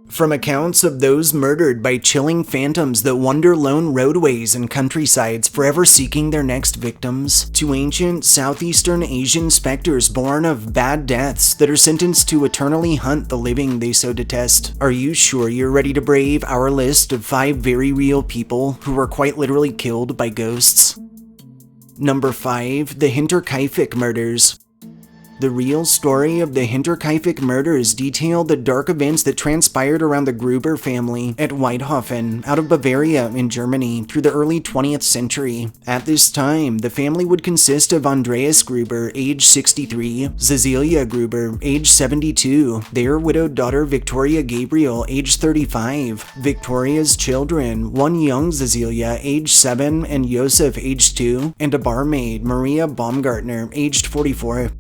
From accounts of those murdered by chilling phantoms that wander lone roadways and countrysides forever seeking their next victims, to ancient Southeastern Asian specters born of bad deaths that are sentenced to eternally hunt the living they so detest. Are you sure you're ready to brave our list of 5 very real people who were quite literally killed by ghosts? Number 5. The Hinterkaifeck Murders. The real story of the Hinterkaifeck Murders detail the dark events that transpired around the Gruber family at Weidhofen, out of Bavaria in Germany, through the early 20th century. At this time, the family would consist of Andreas Gruber, age 63, Cecilia Gruber, age 72, their widowed daughter Victoria Gabriel, age 35, Victoria's children, one young Cecilia, age 7, and Josef, age 2, and a barmaid, Maria Baumgartner, aged 44.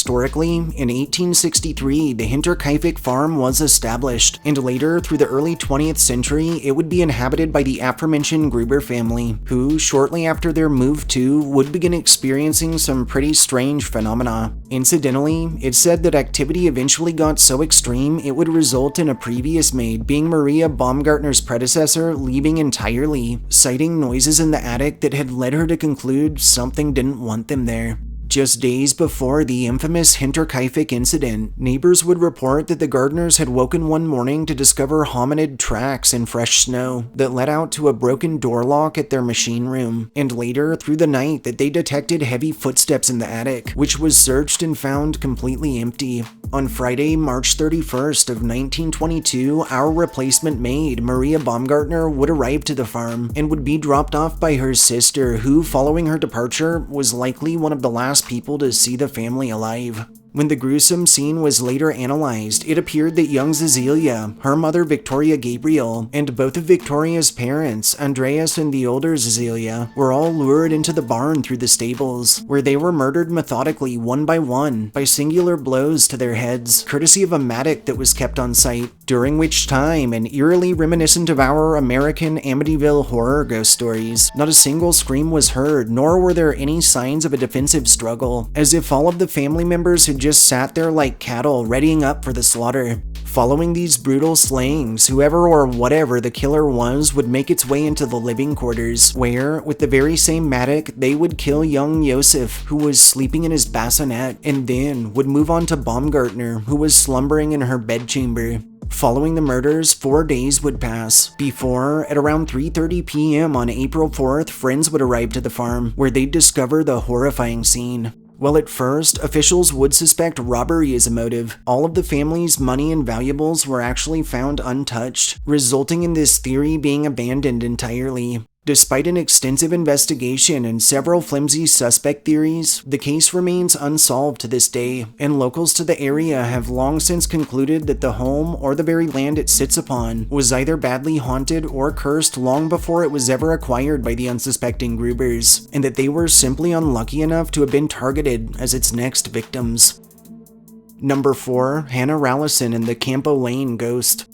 Historically, in 1863, the Hinterkaifeck farm was established, and later, through the early 20th century, it would be inhabited by the aforementioned Gruber family, who, shortly after their move to, would begin experiencing some pretty strange phenomena. Incidentally, it's said that activity eventually got so extreme it would result in a previous maid, being Maria Baumgartner's predecessor, leaving entirely, citing noises in the attic that had led her to conclude something didn't want them there. Just days before the infamous Hinterkaifeck incident, neighbors would report that the Gardners had woken one morning to discover hominid tracks in fresh snow that led out to a broken door lock at their machine room, and later through the night that they detected heavy footsteps in the attic, which was searched and found completely empty. On Friday, March 31st of 1922, our replacement maid, Maria Baumgartner, would arrive to the farm and would be dropped off by her sister, who, following her departure, was likely one of the last people to see the family alive. When the gruesome scene was later analyzed, it appeared that young Cecilia, her mother Victoria Gabriel, and both of Victoria's parents, Andreas and the older Cecilia, were all lured into the barn through the stables, where they were murdered methodically one by singular blows to their heads, courtesy of a mattock that was kept on site, during which time, and eerily reminiscent of our American Amityville horror ghost stories, not a single scream was heard, nor were there any signs of a defensive struggle, as if all of the family members had just sat there like cattle readying up for the slaughter. Following these brutal slayings, whoever or whatever the killer was would make its way into the living quarters, where, with the very same mattock, they would kill young Josef, who was sleeping in his bassinet, and then would move on to Baumgartner, who was slumbering in her bedchamber. Following the murders, 4 days would pass before, at around 3:30 p.m. on April 4th, friends would arrive to the farm, where they'd discover the horrifying scene. Well, at first, officials would suspect robbery as a motive. All of the family's money and valuables were actually found untouched, resulting in this theory being abandoned entirely. Despite an extensive investigation and several flimsy suspect theories, the case remains unsolved to this day, and locals to the area have long since concluded that the home, or the very land it sits upon, was either badly haunted or cursed long before it was ever acquired by the unsuspecting Grubers, and that they were simply unlucky enough to have been targeted as its next victims. Number 4. Hannah Rallison and the Campo Lane Ghost.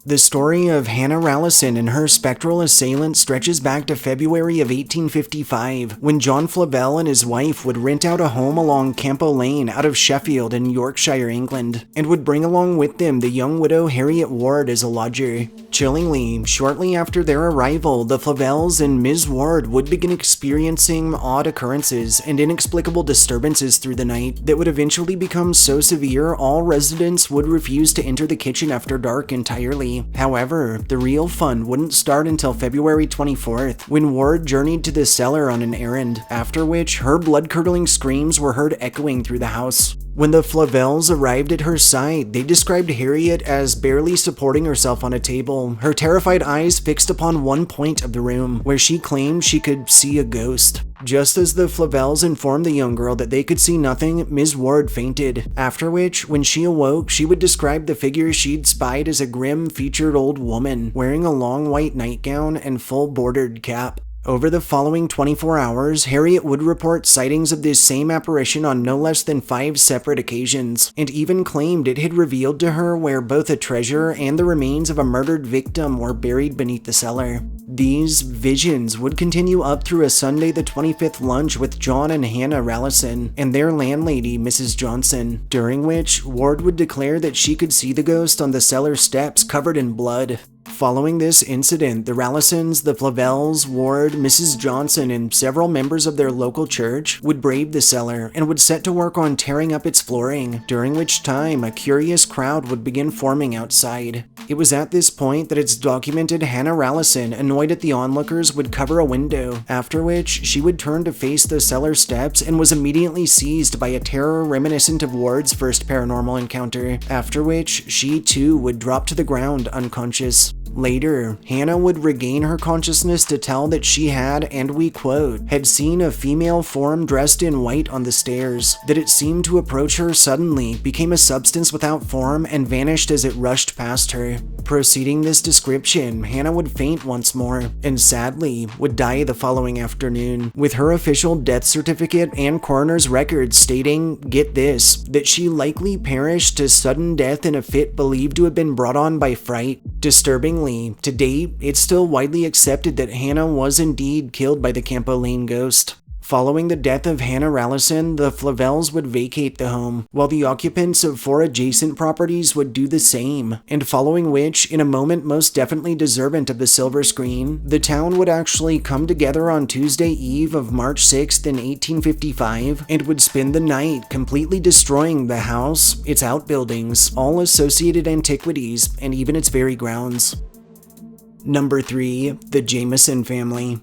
The story of Hannah Rallison and her spectral assailant stretches back to February of 1855, when John Flavel and his wife would rent out a home along Campo Lane out of Sheffield in Yorkshire, England, and would bring along with them the young widow Harriet Ward as a lodger. Chillingly, shortly after their arrival, the Flavels and Ms. Ward would begin experiencing odd occurrences and inexplicable disturbances through the night that would eventually become so severe all residents would refuse to enter the kitchen after dark entirely. However, the real fun wouldn't start until February 24th, when Ward journeyed to the cellar on an errand, after which her blood-curdling screams were heard echoing through the house. When the Flavels arrived at her side, they described Harriet as barely supporting herself on a table, her terrified eyes fixed upon one point of the room, where she claimed she could see a ghost. Just as the Flavels informed the young girl that they could see nothing, Ms. Ward fainted, after which, when she awoke, she would describe the figure she'd spied as a grim-featured old woman, wearing a long white nightgown and full bordered cap. Over the following 24 hours, Harriet would report sightings of this same apparition on no less than 5 separate occasions, and even claimed it had revealed to her where both a treasure and the remains of a murdered victim were buried beneath the cellar. These visions would continue up through a Sunday the 25th lunch with John and Hannah Rallison and their landlady, Mrs. Johnson, during which Ward would declare that she could see the ghost on the cellar steps covered in blood. Following this incident, the Rallisons, the Flavels, Ward, Mrs. Johnson, and several members of their local church would brave the cellar and would set to work on tearing up its flooring, during which time a curious crowd would begin forming outside. It was at this point that it's documented Hannah Rallison, annoyed at the onlookers, would cover a window, after which she would turn to face the cellar steps and was immediately seized by a terror reminiscent of Ward's first paranormal encounter, after which she too would drop to the ground unconscious. Later, Hannah would regain her consciousness to tell that she had, and we quote, had seen a female form dressed in white on the stairs, that it seemed to approach her suddenly, became a substance without form, and vanished as it rushed past her. Proceeding this description, Hannah would faint once more, and sadly, would die the following afternoon, with her official death certificate and coroner's record stating, get this, that she likely perished to sudden death in a fit believed to have been brought on by fright. Disturbingly, to date, it's still widely accepted that Hannah was indeed killed by the Campo Lane ghost. Following the death of Hannah Rallison, the Flavels would vacate the home, while the occupants of 4 adjacent properties would do the same, and following which, in a moment most definitely deserving of the silver screen, the town would actually come together on Tuesday Eve of March 6th in 1855, and would spend the night completely destroying the house, its outbuildings, all associated antiquities, and even its very grounds. Number 3. The Jamison Family.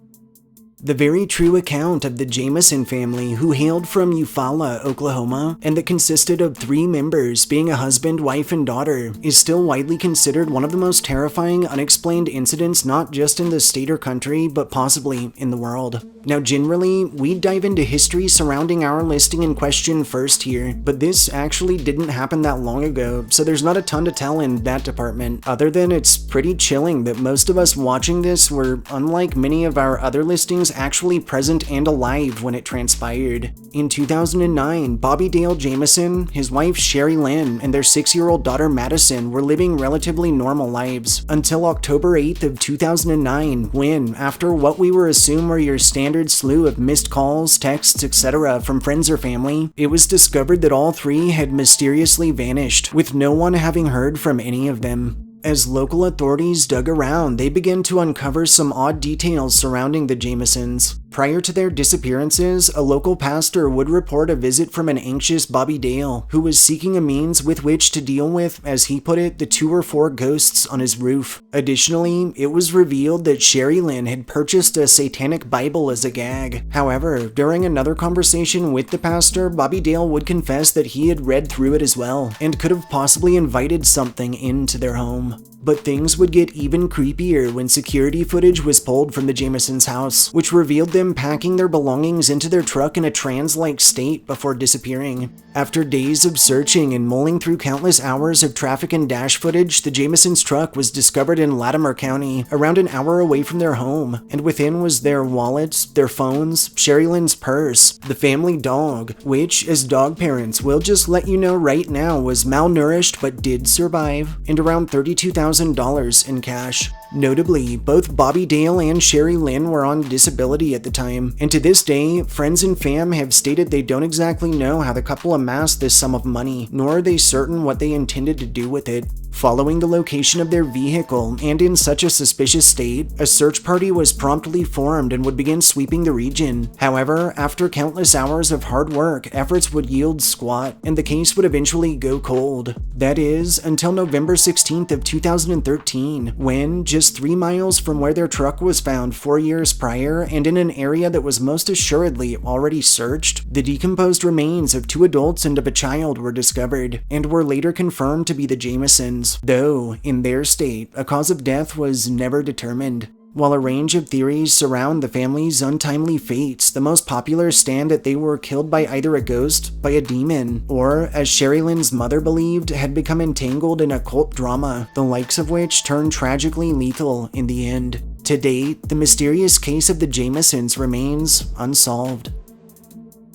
The very true account of the Jamison family, who hailed from Eufaula, Oklahoma, and that consisted of 3 members, being a husband, wife, and daughter, is still widely considered one of the most terrifying unexplained incidents not just in the state or country, but possibly in the world. Now generally, we dive into history surrounding our listing in question first here, but this actually didn't happen that long ago, so there's not a ton to tell in that department, other than it's pretty chilling that most of us watching this were, unlike many of our other listings, actually present and alive when it transpired. In 2009, Bobby Dale Jamison, his wife Sherry Lynn, and their 6-year-old daughter Madison were living relatively normal lives until October 8th of 2009 when, after what we were assumed were your standard slew of missed calls, texts, etc. from friends or family, it was discovered that all 3 had mysteriously vanished, with no one having heard from any of them. As local authorities dug around, they began to uncover some odd details surrounding the Jamisons. Prior to their disappearances, a local pastor would report a visit from an anxious Bobby Dale, who was seeking a means with which to deal with, as he put it, the 2 or 4 ghosts on his roof. Additionally, it was revealed that Sherry Lynn had purchased a satanic Bible as a gag. However, during another conversation with the pastor, Bobby Dale would confess that he had read through it as well, and could have possibly invited something into their home. But things would get even creepier when security footage was pulled from the Jamisons' house, which revealed them packing their belongings into their truck in a trance-like state before disappearing. After days of searching and mulling through countless hours of traffic and dash footage, the Jamisons' truck was discovered in Latimer County, around an hour away from their home, and within was their wallets, their phones, Sherry Lynn's purse, the family dog, which, as dog parents, we'll just let you know right now was malnourished but did survive, and around $32,000 in cash. Notably, both Bobby Dale and Sherry Lynn were on disability at the time, and to this day, friends and fam have stated they don't exactly know how the couple amassed this sum of money, nor are they certain what they intended to do with it. Following the location of their vehicle, and in such a suspicious state, a search party was promptly formed and would begin sweeping the region. However, after countless hours of hard work, efforts would yield squat, and the case would eventually go cold. That is, until November 16th of 2013, when, just 3 miles from where their truck was found 4 years prior, and in an area that was most assuredly already searched, the decomposed remains of 2 adults and of a child were discovered, and were later confirmed to be the Jamisons, though, in their state, a cause of death was never determined. While a range of theories surround the family's untimely fates, the most popular stand that they were killed by either a ghost, by a demon, or, as Sherry Lynn's mother believed, had become entangled in a cult drama, the likes of which turned tragically lethal in the end. To date, the mysterious case of the Jamisons remains unsolved.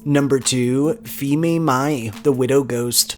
Number 2. Phi Mae Mai, the Widow Ghost.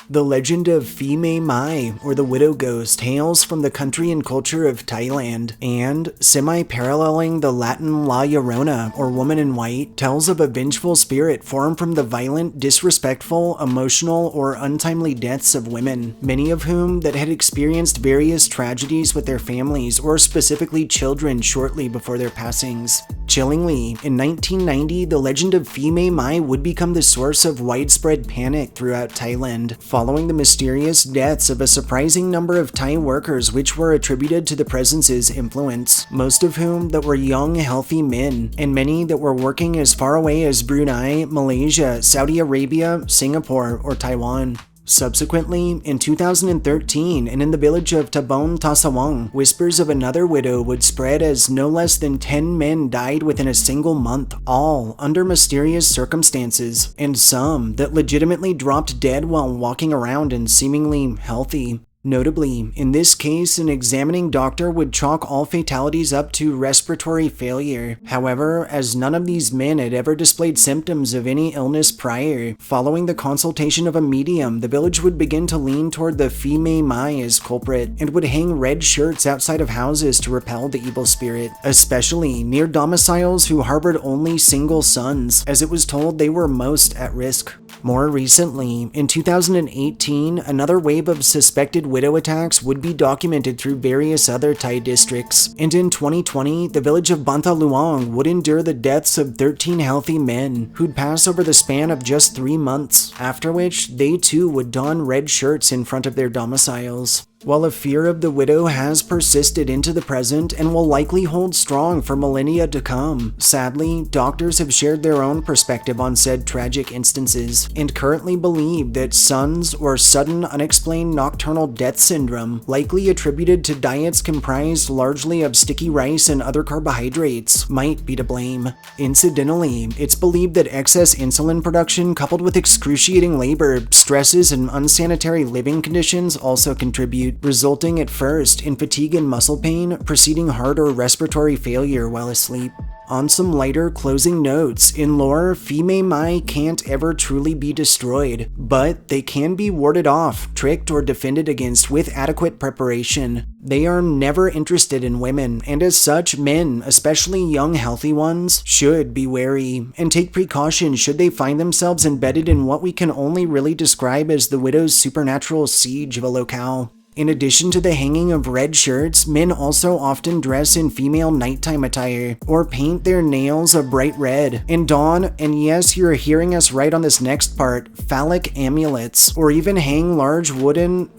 The legend of Phi Mae Mai, or the Widow Ghost, hails from the country and culture of Thailand, and, semi-paralleling the Latin La Llorona, or Woman in White, tells of a vengeful spirit formed from the violent, disrespectful, emotional, or untimely deaths of women, many of whom that had experienced various tragedies with their families, or specifically children shortly before their passings. Chillingly, in 1990, the legend of Phi Mae Mai would become the source of widespread panic throughout Thailand, following the mysterious deaths of a surprising number of Thai workers which were attributed to the presence's influence, most of whom that were young, healthy men, and many that were working as far away as Brunei, Malaysia, Saudi Arabia, Singapore, or Taiwan. Subsequently, in 2013, and in the village of Tabon Tasawang, whispers of another widow would spread as no less than 10 men died within a single month, all under mysterious circumstances, and some that legitimately dropped dead while walking around and seemingly healthy. Notably, in this case, an examining doctor would chalk all fatalities up to respiratory failure. However, as none of these men had ever displayed symptoms of any illness prior, following the consultation of a medium, the village would begin to lean toward the Phi Mae Mai as culprit, and would hang red shirts outside of houses to repel the evil spirit, especially near domiciles who harbored only single sons, as it was told they were most at risk. More recently, in 2018, another wave of suspected widow attacks would be documented through various other Thai districts, and in 2020, the village of Banta Luang would endure the deaths of 13 healthy men who'd pass over the span of just 3 months, after which they too would don red shirts in front of their domiciles. While a fear of the widow has persisted into the present and will likely hold strong for millennia to come, sadly, doctors have shared their own perspective on said tragic instances, and currently believe that SUNS, or sudden unexplained nocturnal death syndrome, likely attributed to diets comprised largely of sticky rice and other carbohydrates, might be to blame. Incidentally, it's believed that excess insulin production coupled with excruciating labor, stresses, and unsanitary living conditions also contribute, resulting at first in fatigue and muscle pain, preceding heart or respiratory failure while asleep. On some lighter closing notes, in lore, Phi Mae Mai can't ever truly be destroyed, but they can be warded off, tricked, or defended against with adequate preparation. They are never interested in women, and as such, men, especially young healthy ones, should be wary, and take precautions should they find themselves embedded in what we can only really describe as the widow's supernatural siege of a locale. In addition to the hanging of red shirts, men also often dress in female nighttime attire, or paint their nails a bright red, and don, and yes, you're hearing us right on this next part, phallic amulets, or even hang large wooden,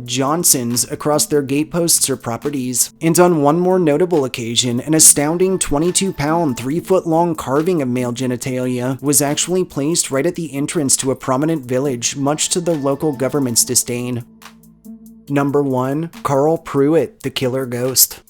Johnsons across their gateposts or properties. And on one more notable occasion, an astounding 22-pound, 3-foot-long carving of male genitalia was actually placed right at the entrance to a prominent village, much to the local government's disdain. Number 1. Carl Pruitt, the Killer Ghost.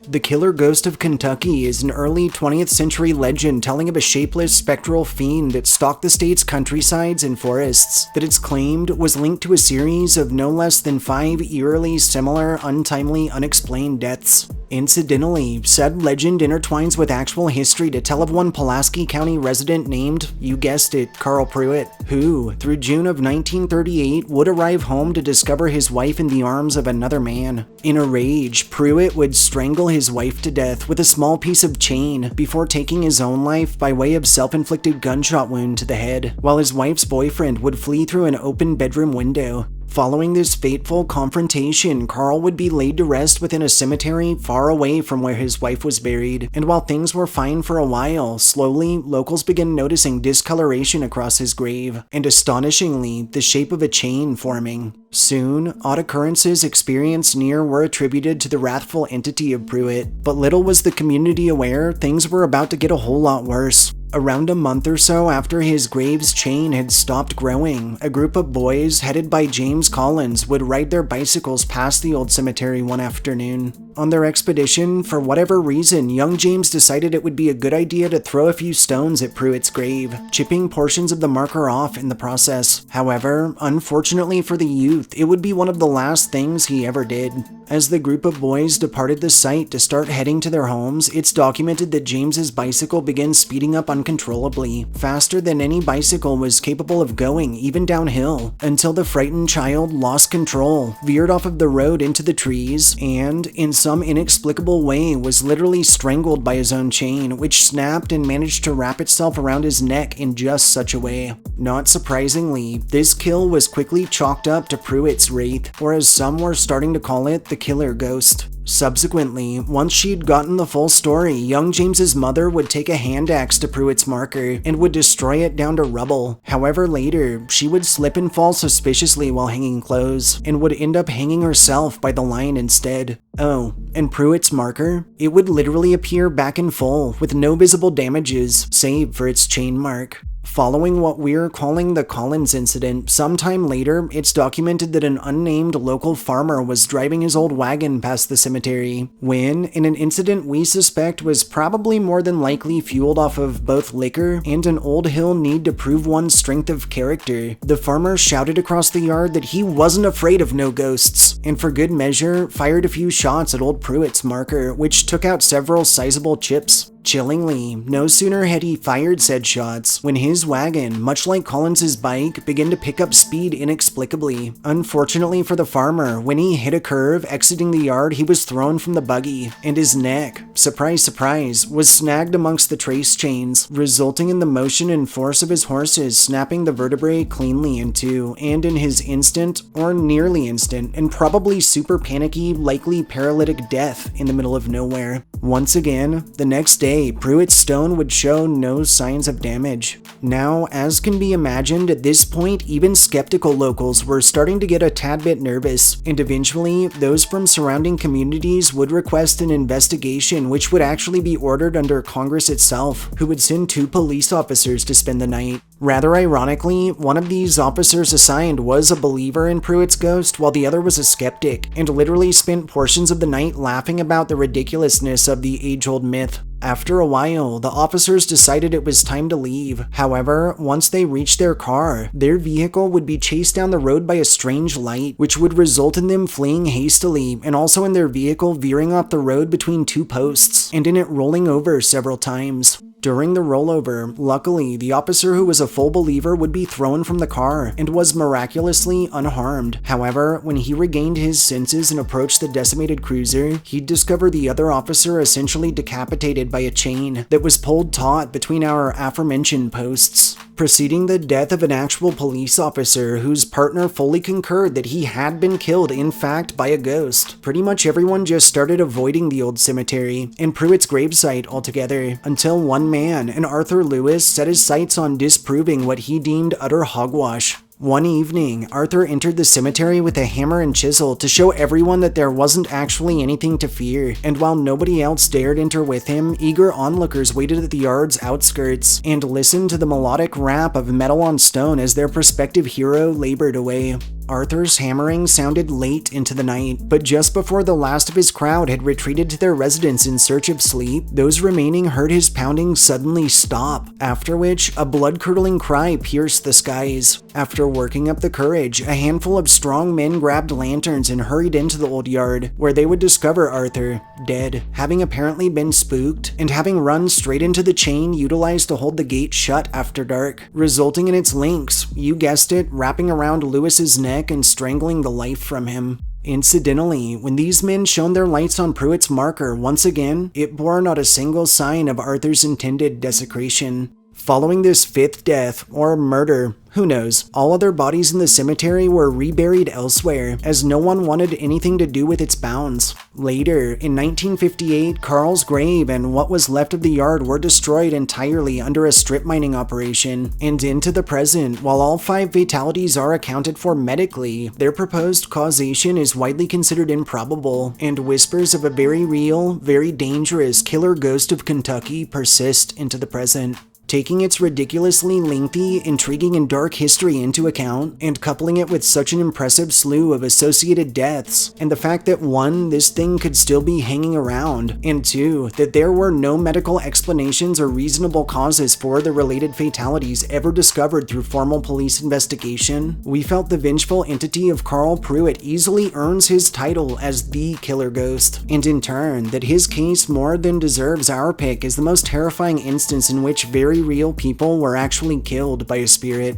The Killer Ghost of Kentucky is an early 20th century legend telling of a shapeless, spectral fiend that stalked the state's countrysides and forests, that it's claimed was linked to a series of no less than 5 eerily similar, untimely, unexplained deaths. Incidentally, said legend intertwines with actual history to tell of one Pulaski County resident named, you guessed it, Carl Pruitt, who, through June of 1938, would arrive home to discover his wife in the arms of another man. In a rage, Pruitt would strangle his wife to death with a small piece of chain before taking his own life by way of self-inflicted gunshot wound to the head, while his wife's boyfriend would flee through an open bedroom window. Following this fateful confrontation, Carl would be laid to rest within a cemetery far away from where his wife was buried, and while things were fine for a while, slowly, locals began noticing discoloration across his grave, and astonishingly, the shape of a chain forming. Soon, odd occurrences experienced near were attributed to the wrathful entity of Pruitt, but little was the community aware things were about to get a whole lot worse. Around a month or so after his grave's chain had stopped growing, a group of boys headed by James Collins would ride their bicycles past the old cemetery one afternoon. On their expedition, for whatever reason, young James decided it would be a good idea to throw a few stones at Pruitt's grave, chipping portions of the marker off in the process. However, unfortunately for the youth, it would be one of the last things he ever did. As the group of boys departed the site to start heading to their homes, it's documented that James's bicycle began speeding up uncontrollably, faster than any bicycle was capable of going, even downhill, until the frightened child lost control, veered off of the road into the trees, and, in some inexplicable way, was literally strangled by his own chain, which snapped and managed to wrap itself around his neck in just such a way. Not surprisingly, this kill was quickly chalked up to Pruitt's wraith, or as some were starting to call it, the killer ghost. Subsequently, once she'd gotten the full story, young James's mother would take a hand axe to Pruitt's marker and would destroy it down to rubble. However, later, she would slip and fall suspiciously while hanging clothes, and would end up hanging herself by the line instead. Oh, and Pruitt's marker? It would literally appear back in full, with no visible damages, save for its chain mark. Following what we're calling the Collins incident, sometime later, it's documented that an unnamed local farmer was driving his old wagon past the cemetery when, in an incident we suspect was probably more than likely fueled off of both liquor and an old hill need to prove one's strength of character, the farmer shouted across the yard that he wasn't afraid of no ghosts, and for good measure, fired a few shots at old Pruitt's marker, which took out several sizable chips. Chillingly, no sooner had he fired said shots when his wagon, much like Collins's bike, began to pick up speed inexplicably. Unfortunately for the farmer, when he hit a curve exiting the yard, he was thrown from the buggy, and his neck, surprise surprise, was snagged amongst the trace chains, resulting in the motion and force of his horses snapping the vertebrae cleanly in two, and in his instant, or nearly instant, and probably super panicky, likely paralytic death in the middle of nowhere. Once again, the next day, Pruitt's stone would show no signs of damage. Now, as can be imagined, at this point, even skeptical locals were starting to get a tad bit nervous, and eventually, those from surrounding communities would request an investigation which would actually be ordered under Congress itself, who would send 2 police officers to spend the night. Rather ironically, one of these officers assigned was a believer in Pruitt's ghost, while the other was a skeptic, and literally spent portions of the night laughing about the ridiculousness of the age-old myth. After a while, the officers decided it was time to leave. However, once they reached their car, their vehicle would be chased down the road by a strange light, which would result in them fleeing hastily, and also in their vehicle veering off the road between 2 posts, and in it rolling over several times. During the rollover, luckily, the officer who was a full believer would be thrown from the car and was miraculously unharmed. However, when he regained his senses and approached the decimated cruiser, he'd discover the other officer essentially decapitated by a chain that was pulled taut between our aforementioned posts, preceding the death of an actual police officer whose partner fully concurred that he had been killed, in fact, by a ghost. Pretty much everyone just started avoiding the old cemetery and Pruitt's gravesite altogether, until one man, an Arthur Lewis, set his sights on disproving what he deemed utter hogwash. One evening, Arthur entered the cemetery with a hammer and chisel to show everyone that there wasn't actually anything to fear, and while nobody else dared enter with him, eager onlookers waited at the yard's outskirts and listened to the melodic rap of metal on stone as their prospective hero labored away. Arthur's hammering sounded late into the night, but just before the last of his crowd had retreated to their residence in search of sleep, those remaining heard his pounding suddenly stop, after which a blood-curdling cry pierced the skies. After working up the courage, a handful of strong men grabbed lanterns and hurried into the old yard, where they would discover Arthur, dead, having apparently been spooked, and having run straight into the chain utilized to hold the gate shut after dark, resulting in its links, you guessed it, wrapping around Lewis's neck and strangling the life from him. Incidentally, when these men shone their lights on Pruitt's marker once again, it bore not a single sign of Arthur's intended desecration. Following this 5th death, or murder, who knows, all other bodies in the cemetery were reburied elsewhere, as no one wanted anything to do with its bounds. Later, in 1958, Carl's grave and what was left of the yard were destroyed entirely under a strip mining operation, and into the present, while all 5 fatalities are accounted for medically, their proposed causation is widely considered improbable, and whispers of a very real, very dangerous killer ghost of Kentucky persist into the present. Taking its ridiculously lengthy, intriguing, and dark history into account, and coupling it with such an impressive slew of associated deaths, and the fact that 1, this thing could still be hanging around, and 2, that there were no medical explanations or reasonable causes for the related fatalities ever discovered through formal police investigation, we felt the vengeful entity of Carl Pruitt easily earns his title as the killer ghost, and in turn, that his case more than deserves our pick as the most terrifying instance in which very real people were actually killed by a spirit.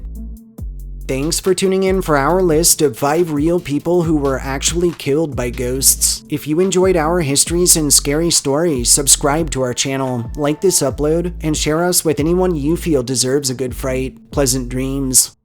Thanks for tuning in for our list of 5 real people who were actually killed by ghosts. If you enjoyed our histories and scary stories, subscribe to our channel, like this upload, and share us with anyone you feel deserves a good fright. Pleasant dreams.